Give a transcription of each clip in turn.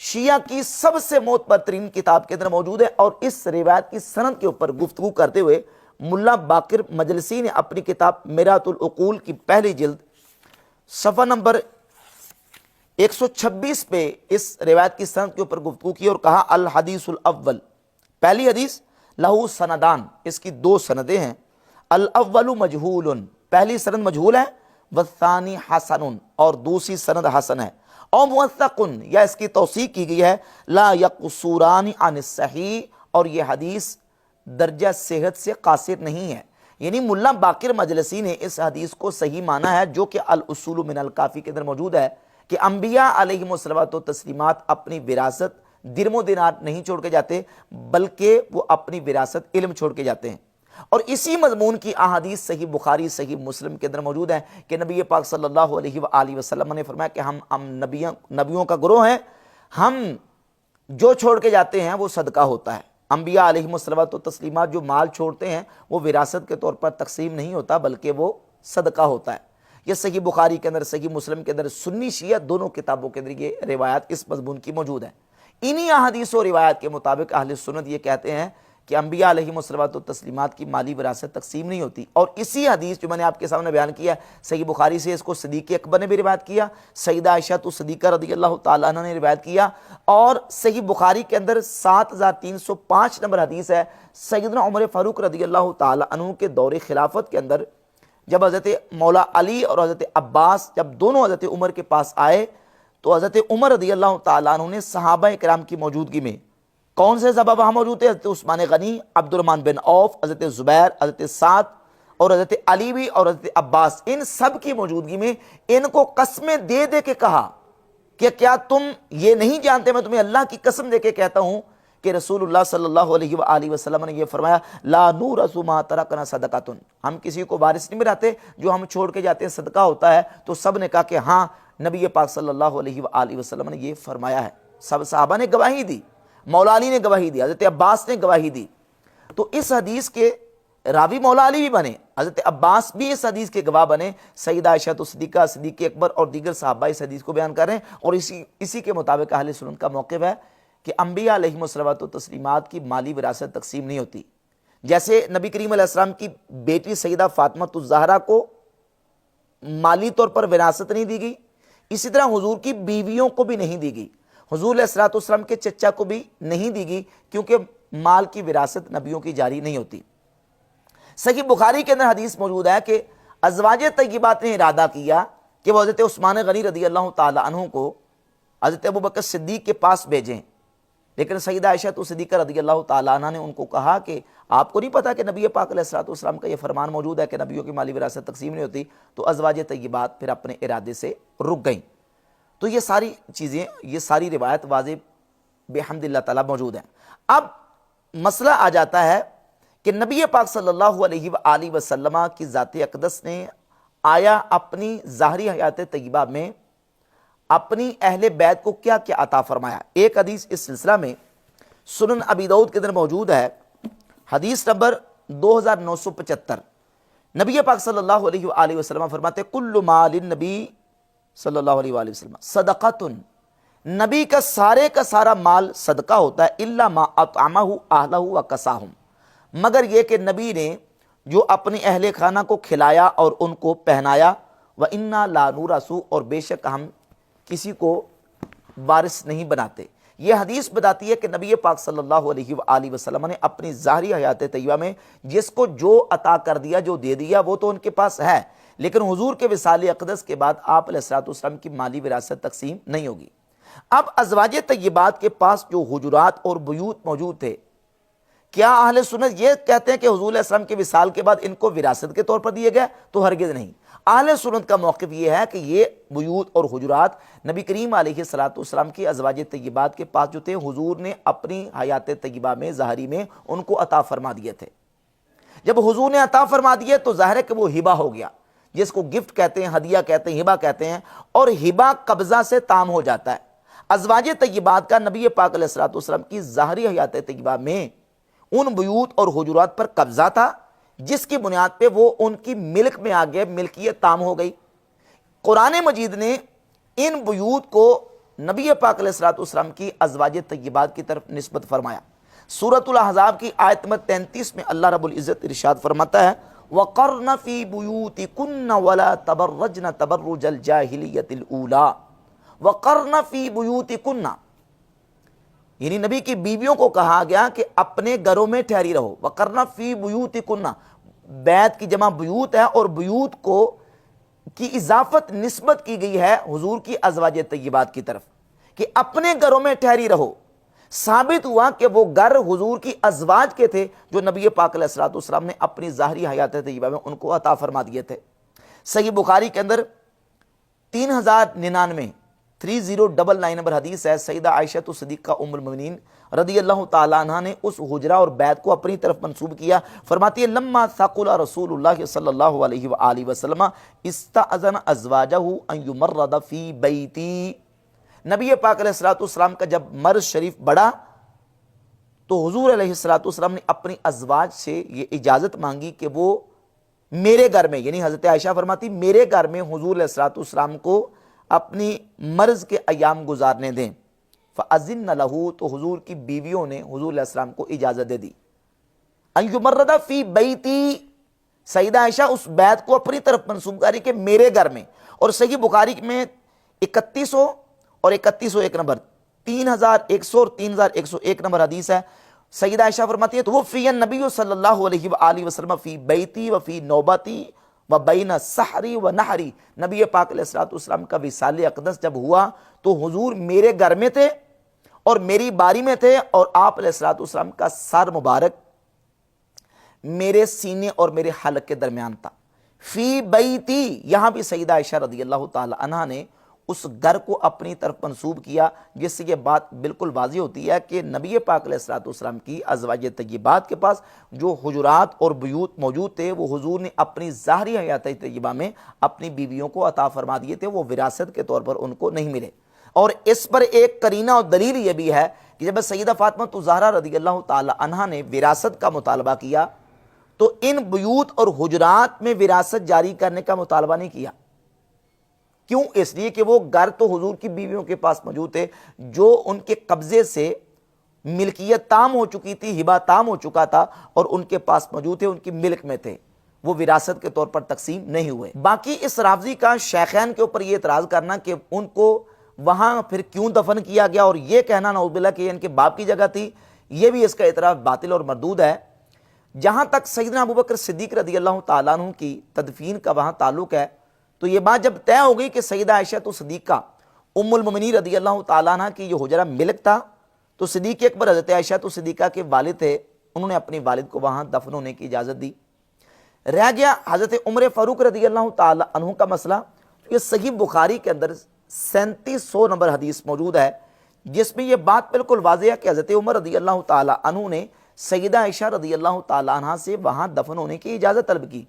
شیعہ کی سب سے معتبر ترین کتاب کے اندر موجود ہے، اور اس روایت کی سند کے اوپر گفتگو کرتے ہوئے ملا باقر مجلسی نے اپنی کتاب میرات العقول کی پہلی جلد صفحہ نمبر 126 پہ اس روایت کی سند کے اوپر گفتگو کی اور کہا الحدیث الاول، پہلی حدیث لہو سندان، اس کی دو سندیں ہیں، الاول مجہول، پہلی سند مجہول ہے، والثانی حسن، اور دوسری سند حسن ہے، اور موثق، یا اس کی توثیق کی گئی ہے، لا یقصوران عن الصحیح، اور یہ حدیث درجہ صحت سے قاصر نہیں ہے۔ یعنی ملا باقر مجلسی نے اس حدیث کو صحیح مانا ہے، جو کہ الاصول من الکافی کے اندر موجود ہے، کہ انبیاء علیہم الصلوۃ والتسلیمات اپنی وراثت درم و دینار نہیں چھوڑ کے جاتے، بلکہ وہ اپنی وراثت علم چھوڑ کے جاتے ہیں۔ اور اسی مضمون کی احادیث صحیح بخاری صحیح مسلم کے اندر موجود ہے کہ نبی پاک صلی اللہ علیہ وآلہ وسلم نے فرمایا کہ ہم نبیوں کا گروہ ہیں، ہم جو چھوڑ کے جاتے ہیں وہ صدقہ ہوتا ہے۔ انبیاء علیہم الصلوۃ والتسلیمات جو مال چھوڑتے ہیں وہ وراثت کے طور پر تقسیم نہیں ہوتا، بلکہ وہ صدقہ ہوتا ہے۔ یہ صحیح بخاری کے اندر صحیح مسلم کے اندر سنی شیعہ دونوں کتابوں کے اندر یہ روایات اس مضمون کی موجود ہیں۔ انہی احادیث و روایات کے مطابق اہل سنت یہ کہتے ہیں کہ انبیاء علیہم الصلوۃ والتسلیمات کی مالی وراثت تقسیم نہیں ہوتی، اور اسی حدیث جو میں نے آپ کے سامنے بیان کیا صحیح بخاری سے، اس کو صدیق اکبر نے بھی روایت کیا، سیدہ عائشہ صدیقہ رضی اللہ تعالیٰ عنہ نے روایت کیا، اور صحیح بخاری کے اندر 7305 نمبر حدیث ہے، سیدنا عمر فاروق رضی اللہ تعالیٰ عنہ کے دور خلافت کے اندر جب حضرت مولا علی اور حضرت عباس جب دونوں حضرت عمر کے پاس آئے تو حضرت عمر رضی اللہ تعالیٰ عنہ نے صحابہ کرام کی موجودگی میں، کون سے صحابہ وہاں موجود تھے؟ حضرت عثمان غنی، عبد الرحمن بن عوف، حضرت زبیر، حضرت سعد اور حضرت علی بھی اور حضرت عباس، ان سب کی موجودگی میں ان کو قسمیں دے دے کے کہا کہ کیا تم یہ نہیں جانتے، میں تمہیں اللہ کی قسم دے کے کہتا ہوں کہ رسول اللہ صلی اللہ علیہ وآلہ وسلم نے یہ فرمایا لا نورث ما ترکنا صدقۃ، ہم کسی کو وارث نہیں بناتے، جو ہم چھوڑ کے جاتے ہیں صدقہ ہوتا ہے۔ تو سب نے کہا کہ ہاں نبی پاک صلی اللہ علیہ وآلہ وسلم نے یہ فرمایا ہے، سب صحابہ نے گواہی دی، مولا علی نے گواہی دی، حضرت عباس نے گواہی دی۔ تو اس حدیث کے راوی مولا علی بھی بنے، حضرت عباس بھی اس حدیث کے گواہ بنے، سیدہ عائشہ صدیقہ، صدیق اکبر اور دیگر صحابہ اس حدیث کو بیان کر رہے ہیں، اور اسی کے مطابق اہل سنت کا موقف ہے کہ انبیاء علیہم الصلوۃ والتسلیمات کی مالی وراثت تقسیم نہیں ہوتی۔ جیسے نبی کریم علیہ السلام کی بیٹی سیدہ فاطمہ الزہرا کو مالی طور پر وراثت نہیں دی گئی، اسی طرح حضور کی بیویوں کو بھی نہیں دی گئی، حضور علیہ الصلوۃ والسلام کے چچا کو بھی نہیں دی گئی، کیونکہ مال کی وراثت نبیوں کی جاری نہیں ہوتی۔ صحیح بخاری کے اندر حدیث موجود ہے کہ ازواج طیبات نے ارادہ کیا کہ وہ حضرت عثمان غنی رضی اللہ تعالی عنہ کو حضرت ابوبکر صدیق کے پاس بھیجیں، لیکن سیدہ عائشہ صدیقہ رضی اللہ تعالیٰ عنہ نے ان کو کہا کہ آپ کو نہیں پتا کہ نبی پاک علیہ الصلوۃ والسلام کا یہ فرمان موجود ہے کہ نبیوں کی مالی وراثت تقسیم نہیں ہوتی؟ تو ازواج طیبات پھر اپنے ارادے سے رک گئیں۔ تو یہ ساری چیزیں، یہ ساری روایت واضح بحمد اللہ تعالیٰ موجود ہیں۔ اب مسئلہ آ جاتا ہے کہ نبی پاک صلی اللہ علیہ وآلہ وسلم کی ذات اقدس نے آیا اپنی ظاہری حیات طیبہ میں اپنی اہل بیت کو کیا کیا عطا فرمایا؟ ایک حدیث اس سلسلہ میں سنن ابی داؤد کے اندر موجود ہے، حدیث نمبر 2975، نبی پاک صلی اللہ علیہ وآلہ وسلم فرماتے کل مال النبی صلی اللہ علیہ وآلہ وسلم صدقۃ، نبی کا سارا مال صدقہ ہوتا ہے، الا ما اطعمہ اہلہ وکساہم، مگر یہ کہ نبی نے جو اپنے اہل خانہ کو کھلایا اور ان کو پہنایا، وَإِنَّا لَا نُورَثُ، اور بے شک ہم کسی کو وارث نہیں بناتے۔ یہ حدیث بتاتی ہے کہ نبی پاک صلی اللہ علیہ وآلہ وسلم نے اپنی ظاہری حیات طیبہ میں جس کو جو عطا کر دیا، جو دے دیا، وہ تو ان کے پاس ہے، لیکن حضور کے وصال اقدس کے بعد آپ علیہ الصلوۃ والسلام کی مالی وراثت تقسیم نہیں ہوگی۔ اب ازواج طیبات کے پاس جو حجرات اور بیوت موجود تھے، کیا اہل سنت یہ کہتے ہیں کہ حضور علیہ السلام کے وصال کے بعد ان کو وراثت کے طور پر دیے گئے؟ تو ہرگز نہیں۔ اہل سنت کا موقف یہ ہے کہ یہ بیوت اور حجرات نبی کریم علیہ الصلوۃ والسلام کی ازواج طیبات کے پاس جو تھے، حضور نے اپنی حیات طیبہ میں ظاہری میں ان کو عطا فرما دیے تھے۔ جب حضور نے عطا فرما دیے تو ظاہر ہے کہ وہ ہبہ ہو گیا، جس کو گفٹ کہتے ہیں، ہدیہ کہتے ہیں، ہبہ کہتے ہیں، اور ہبہ قبضہ سے تام ہو جاتا ہے۔ ازواج طیبات کا نبی پاک علیہ الصلوۃ والسلام کی ظاہری حیات طیبہ میں ان بیوت اور حجرات پر قبضہ تھا، جس کی بنیاد پہ وہ ان کی ملک میں آ گئے، ملکیت تام ہو گئی۔ قرآن مجید نے ان بیوت کو نبی پاک علیہ الصلوۃ والسلام کی ازواج طیبات کی طرف نسبت فرمایا۔ سورۃ الاحزاب کی آیت نمبر 33 میں اللہ رب العزت ارشاد فرماتا ہے وَقَرْنَ فِي بُيُوتِكُنَّ وَلَا تَبَرَّجْنَ تَبَرُّجَ الْجَاهِلِيَّةِ الْأُولَى وَقَرْنَ فِي بُيُوتِكُنَّ، یعنی نبی کی بیویوں کو کہا گیا کہ اپنے گھروں میں ٹھہری رہو۔ وَقَرْنَ فِي بُيُوتِكُنَّ، بیت کی جمع بیوت ہے اور بیوت کو کی اضافت نسبت کی گئی ہے حضور کی ازواج طیبات کی طرف کہ اپنے گھروں میں ٹھہری رہو۔ ثابت ہوا کہ وہ گھر حضور کی ازواج کے تھے جو نبی پاک علیہ الصلوۃ والسلام نے اپنی ظاہری حیات طیبہ میں ان کو عطا فرما دیے تھے۔ صحیح بخاری کے اندر 3099 نمبر حدیث ہے، سیدہ عائشہ صدیقہ ام المؤمنین رضی اللہ تعالی عنہ نے اس حجرہ اور بیت کو اپنی طرف منسوب کیا۔ فرماتی ہے لما ثقل رسول اللہ صلی اللہ علیہ وآلہ وسلم استأذن ازواجہ ان یمرض فی بیتی، نبی پاک علیہ الصلوۃ والسلام کا جب مرض شریف بڑھا تو حضور علیہ الصلوۃ والسلام نے اپنی ازواج سے یہ اجازت مانگی کہ وہ میرے گھر میں، یعنی حضرت عائشہ فرماتی میرے گھر میں حضور علیہ الصلوۃ والسلام کو اپنی مرض کے ایام گزارنے دیں۔ فَأَذِنَّ لَهُ، تو حضور کی بیویوں نے حضور علیہ السلام کو اجازت دے دی۔ ان یمرض فی بیتی، سیدہ عائشہ اس بیت کو اپنی طرف منسوب کری کہ میرے گھر میں۔ اور صحیح بخاری میں 3100 اور 3101 نمبر، 3100 اور 3101 نمبر حدیث ہے، سیدہ عائشہ فرماتی ہے توفی النبی صلی اللہ علیہ وآلہ وسلم فی بیتی وفی نوبتی وبین سحری و نحری، نبی پاک علیہ الصلوۃ والسلام کا وصال اقدس جب ہوا تو حضور میرے گھر میں تھے اور میری باری میں تھے، اور آپ علیہ الصلوۃ والسلام کا سر مبارک میرے سینے اور میرے حلق کے درمیان تھا۔ فی بیتی، یہاں بھی سیدہ عائشہ رضی اللہ تعالی عنہ نے اس گھر کو اپنی طرف منسوب کیا، جس سے یہ بات بالکل واضح ہوتی ہے کہ نبی پاک علیہ الصلوۃ والسلام کی ازواج طیبات کے پاس جو حجرات اور بیوت موجود تھے وہ حضور نے اپنی ظاہری حیات طیبہ میں اپنی بیویوں کو عطا فرما دیے تھے، وہ وراثت کے طور پر ان کو نہیں ملے۔ اور اس پر ایک قرینہ اور دلیل یہ بھی ہے کہ جب سیدہ فاطمہ الزہرا رضی اللہ تعالی عنہا نے وراثت کا مطالبہ کیا تو ان بیوت اور حجرات میں وراثت جاری کرنے کا مطالبہ نہیں کیا۔ کیوں؟ اس لیے کہ وہ گھر تو حضور کی بیویوں کے پاس موجود تھے جو ان کے قبضے سے ملکیت تام ہو چکی تھی، ہبہ تام ہو چکا تھا، اور ان کے پاس موجود تھے، ان کی ملک میں تھے، وہ وراثت کے طور پر تقسیم نہیں ہوئے۔ باقی اس رافضی کا شیخین کے اوپر یہ اعتراض کرنا کہ ان کو وہاں پھر کیوں دفن کیا گیا اور یہ کہنا نعوذ باللہ کہ ان کے باپ کی جگہ تھی، یہ بھی اس کا اعتراف باطل اور مردود ہے۔ جہاں تک سیدنا ابوبکر صدیق رضی اللہ تعالیٰ عنہ کی تدفین کا وہاں تعلق ہے تو یہ بات جب طے ہو گئی کہ سیدہ عائشہ صدیقہ ام المؤمنین رضی اللہ تعالیٰ عنہ کی یہ حجرہ ملک تھا تو صدیق اکبر حضرت عائشہ صدیقہ کے والد تھے، انہوں نے اپنے والد کو وہاں دفن ہونے کی اجازت دی۔ رہ گیا حضرت عمر فاروق رضی اللہ تعالیٰ عنہ کا مسئلہ، یہ صحیح بخاری کے اندر 3700 نمبر حدیث موجود ہے جس میں یہ بات بالکل واضح ہے کہ حضرت عمر رضی اللہ تعالیٰ عنہ نے سیدہ عائشہ رضی اللہ تعالیٰ عنہ سے وہاں دفن ہونے کی اجازت طلب کی،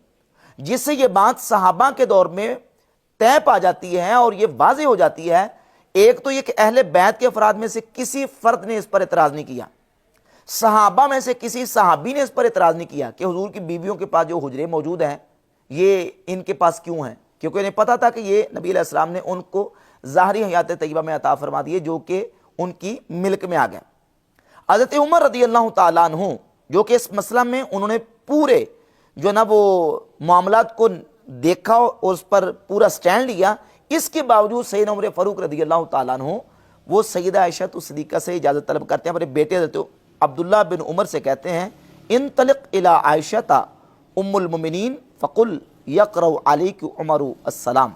جس سے یہ بات صحابہ کے دور میں طے پا جاتی ہے اور یہ واضح ہو جاتی ہے۔ ایک تو یہ کہ اہل بیت کے افراد میں سے کسی فرد نے اس پر اعتراض نہیں کیا، صحابہ میں سے کسی صحابی نے اس پر اعتراض نہیں کیا کہ حضور کی بیویوں کے پاس جو حجرے موجود ہیں یہ ان کے پاس کیوں ہیں، کیونکہ انہیں پتا تھا کہ یہ نبی علیہ السلام نے ان کو ظاہری حیات طیبہ میں عطا فرما دیے جو کہ ان کی ملک میں آ گئے۔ حضرت عمر رضی اللہ تعالیٰ عنہ جو کہ اس مسئلہ میں انہوں نے پورے جو نا وہ معاملات کو دیکھا اور اس پر پورا سٹینڈ لیا، اس کے باوجود سیدنا عمر فاروق رضی اللہ تعالیٰ عنہ وہ سیدہ عائشہ صدیقہ سے اجازت طلب کرتے ہیں، اپنے بیٹے حضرت عبداللہ بن عمر سے کہتے ہیں انطلق الی عائشہ ام المؤمنین فقل یقرأ علیک عمر السلام،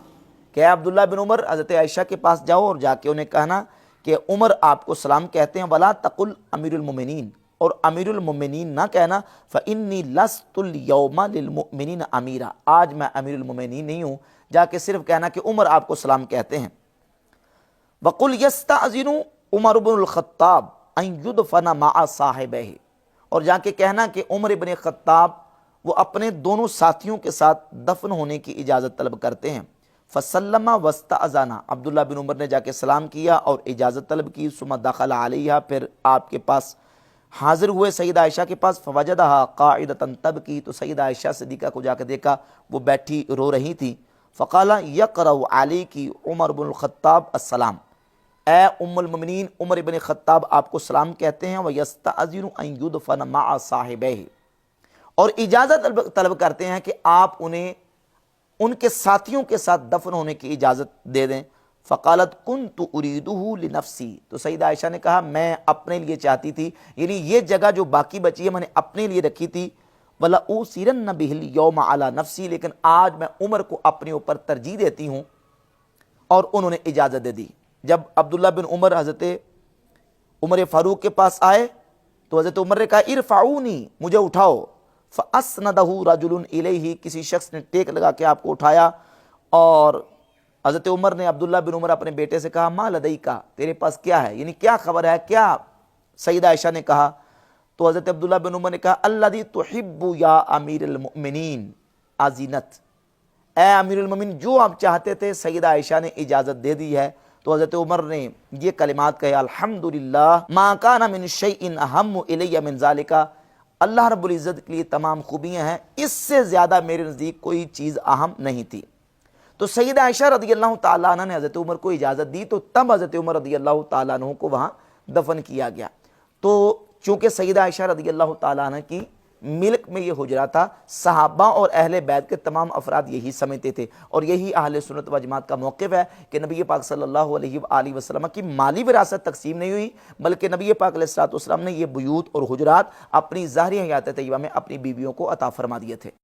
کہ اے عبداللہ بن عمر حضرت عائشہ کے پاس جاؤ اور جا کے انہیں کہنا کہ عمر آپ کو سلام کہتے ہیں، ولا تقل امیر المؤمنین، اور امیر المؤمنین نہ کہنا، فإنی لست اليوم للمؤمنین امیرا، آج میں امیر المؤمنین نہیں ہوں، جا کے صرف کہنا کہ عمر آپ کو سلام کہتے ہیں۔ وقل یستأذن عمر بن الخطاب ان یدفن مع صاحبہ، اور جا کے کہنا کہ عمر بن خطاب وہ اپنے دونوں ساتھیوں کے ساتھ دفن ہونے کی اجازت طلب کرتے ہیں۔ فسلم واستأذن، عبداللہ بن عمر نے جا کے سلام کیا اور اجازت طلب کی، ثم دخل علیہا، پھر آپ کے پاس حاضر ہوئے سیدہ عائشہ کے پاس، فوجدہا قاعدۃ تبکی، تو سیدہ عائشہ صدیقہ کو جا کے دیکھا وہ بیٹھی رو رہی تھی۔ فقال یقرأ علیک عمر بن الخطاب السلام، اے ام المؤمنین عمر ابن خطاب آپ کو سلام کہتے ہیں وَيَسْتَأْذِنُ أَن يُدْفَنَ مَعَ صَاحِبَيْهِ، اور اجازت طلب کرتے ہیں کہ آپ انہیں ان کے ساتھیوں کے ساتھ دفن ہونے کی اجازت دے دیں۔ فقالت كُنْتُ أُرِيدُهُ لِنَفْسِي، تو سیدہ عائشہ نے کہا میں اپنے لیے چاہتی تھی، یعنی یہ جگہ جو باقی بچی ہے میں نے اپنے لیے رکھی تھی، وَلَأُوصِرَنَّ بِهِ الْيَوْمَ عَلَى نَفْسِي، لیکن آج میں عمر کو اپنے اوپر ترجیح دیتی ہوں، اور انہوں نے اجازت دے دی۔ جب عبداللہ بن عمر حضرت عمر فاروق کے پاس آئے تو حضرت عمر نے کہا ارفعونی، مجھے اٹھاؤ، فَأَسْنَدَهُ رَجُلٌ إِلَيْهِ، کسی شخص نے ٹیک لگا کے آپ کو اٹھایا، اور حضرت عمر نے عبداللہ بن عمر اپنے بیٹے سے کہا ما لدیکا، تیرے پاس کیا ہے، یعنی کیا خبر ہے، کیا سیدہ عائشہ نے کہا؟ تو حضرت عبداللہ بن عمر نے کہا الذی تحب یا امیر المؤمنین ازینت، اے امیر المؤمنین جو آپ چاہتے تھے سیدہ عائشہ نے اجازت دے دی ہے۔ تو حضرت عمر نے یہ کلمات کہے الحمدللہ ما کان من شیء اہم الی من ذالک، اللہ رب العزت کے لیے تمام خوبیاں ہیں، اس سے زیادہ میرے نزدیک کوئی چیز اہم نہیں تھی۔ تو سیدہ عائشہ رضی اللہ تعالیٰ عنہ نے حضرت عمر کو اجازت دی، تو تب حضرت عمر رضی اللہ تعالیٰ عنہ کو وہاں دفن کیا گیا۔ تو چونکہ سیدہ عائشہ رضی اللہ تعالیٰ عنہ کی ملک میں یہ حجرہ تھا، صحابہ اور اہل بیت کے تمام افراد یہی سمجھتے تھے، اور یہی اہل سنت و جماعت کا موقف ہے کہ نبی پاک صلی اللہ علیہ وآلہ وسلم کی مالی وراثت تقسیم نہیں ہوئی، بلکہ نبی پاک علیہ الصلوۃ والسلام نے یہ بیوت اور حجرات اپنی ظاہری حیات طیبہ میں اپنی بیویوں کو عطا فرما دیے تھے۔